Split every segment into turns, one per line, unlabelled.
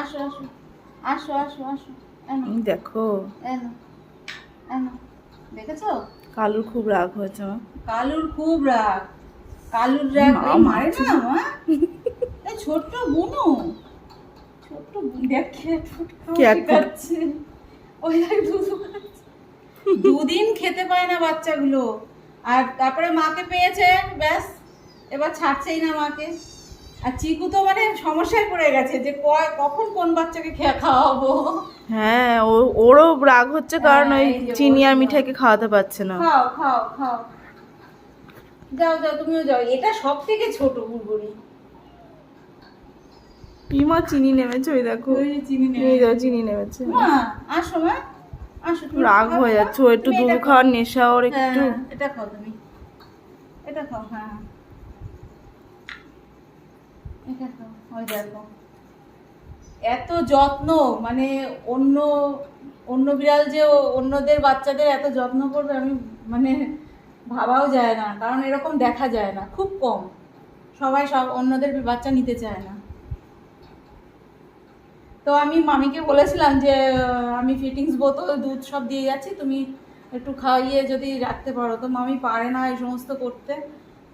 আসো আসো আসো আসো আসো। এনো
দেখো
এনো এনো, দেখেছো?
কালুর খুব রাগ হয়েছে মা।
কালুর খুব রাগ। কালুর রাগ
মা
এই মারে
মারছে।
না মা। এই ছোট্ট বুনু, ছোট্ট বুনু দেখ খেয়ে ফুট খাওয়া
cat food।
শেখাচ্ছে। ওই দেখ দুধু খাচ্ছে। দুদিন খেতে পায় না বাচ্চাগুলো, আর তারপরে মাকে পেয়েছে, ব্যাস এবার ছাড়ছেই না মাকে। আর চিকু তো মানে সমস্যায় পড়ে গেছে যে কখন কোন বাচ্চাকে খাওয়াবো।
হ্যাঁ ওরও রাগ হচ্ছে কারণ ওই
এই যে
চিনি আর
বলছি,
মিঠাইকে খাওয়াতে পারছে না।
খাও খাও খাও, যাও যাও তুমিও যাও। এটা সব থেকে ছোট বুড়বুড়ি।
পিমা চিনি নেমেছে, ওই দেখো
ওই যে চিনি নেমে
এই দেখো
গেছে।
চিনি নেমেছে।
মা আসো মা, আসো তুমি
রাগ
খাও
হয়ে
তো।
যাচ্ছে, ও একটু
তুমি
দুধ
এটা খাও।
খাওয়ার নেশা ওর একটু।
হ্যাঁ, এটা খাও তুমি, এটা খাও। হ্যাঁ এটা খাও। ওই দেখো এত যত্ন, মানে অন্য অন্য বিড়াল যে অন্যদের বাচ্চাদের এত যত্ন করবে আমি মানে ভাবাও যায় না, কারণ এরকম দেখা যায় না, খুব কম। সবাই সব অন্যদের বাচ্চা নিতে চায় না। তো আমি মামিকে বলেছিলাম যে আমি ফিটিংস বোতল দুধ সব দিয়ে যাচ্ছি, তুমি একটু খাইয়ে যদি রাখতে পারো। তো মামি পারে না এই সমস্ত করতে।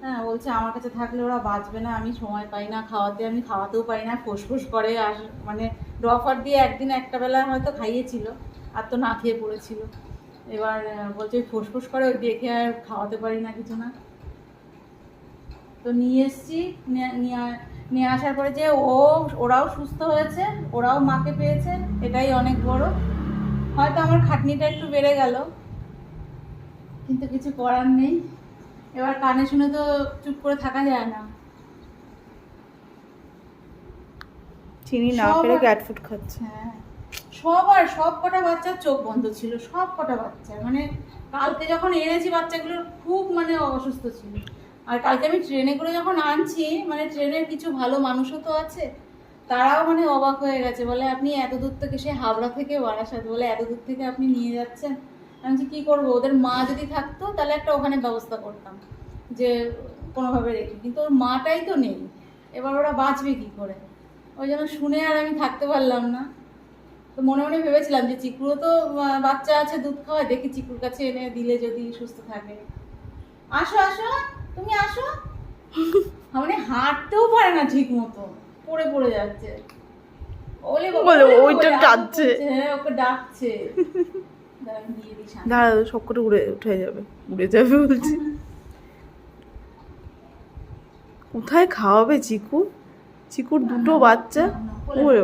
হ্যাঁ, বলছে আমার কাছে থাকলে ওরা বাঁচবে না, আমি সময় পাই না খাওয়াতে, আমি খাওয়াতেও পারি না, ফুসফুস করে। আর মানে ড্রপার দিয়ে একদিন একটা বেলা হয়তো খাইয়েছিল, আর তো না খেয়ে পড়েছিল। এবার বলছে ওই ফুসফুস করে, ওই দেখে আর খাওয়াতে পারি না কিছু না। তো নিয়ে এসছি, নিয়ে আসার পরে যে ওরাও সুস্থ হয়েছে, ওরাও মাকে পেয়েছে, এটাই অনেক বড়। হয়তো আমার খাটনিটা একটু বেড়ে গেল, কিন্তু কিছু করার নেই। এবার কানে শুনে তো চুপ করে থাকা যায় না।
চিনি না পেরে ক্যাট ফুড খাচ্ছে।
হ্যাঁ, সব কটা বাচ্চার চোখ বন্ধ ছিল, সব কটা বাচ্চা। মানে কালকে যখন এনেছি বাচ্চাগুলোর খুব মানে অসুস্থ ছিল। আর কালকে আমি ট্রেনে করে যখন আনছি, মানে ট্রেনের কিছু ভালো মানুষও তো আছে, তারাও মানে অবাক হয়ে গেছে, বলে আপনি এত দূর থেকে, সে হাওড়া থেকে বারাসাত, বলে এত দূর থেকে আপনি নিয়ে যাচ্ছেন। আমি বলছি কী করবো, ওদের মা যদি থাকতো তাহলে একটা ওখানে ব্যবস্থা করতাম যে কোনোভাবে রেখে, কিন্তু ওর মাটাই তো নেই, এবার ওরা বাঁচবে কী করে। ওই জন্য শুনে আর আমি থাকতে পারলাম না। তো মনে মনে ভেবেছিলাম যে চিকুরও তো বাচ্চা আছে, দুধ খাওয়ায়, দেখি চিকুর কাছে এনে দিলে যদি সুস্থ থাকে। আসো আসো, তুমি আসো। মানে হাঁটতেও পারে না ঠিক মতো, পড়ে পড়ে যাচ্ছে। ওলে বাবা,
বলে
ওলে বাবা,
ওইটা
আদর
টানছে।
করছে, হ্যাঁ ওকে ডাকছে। দাঁড়া, আমি দিয়ে দিই সামনে।
দাঁড়া সব করে উঠে যাবে, উড়ে যাবে বলছি। কোথায় খাওয়াবে চিকু? চিকুর দুটো বাচ্চা।
না, না, কোলে
ওরে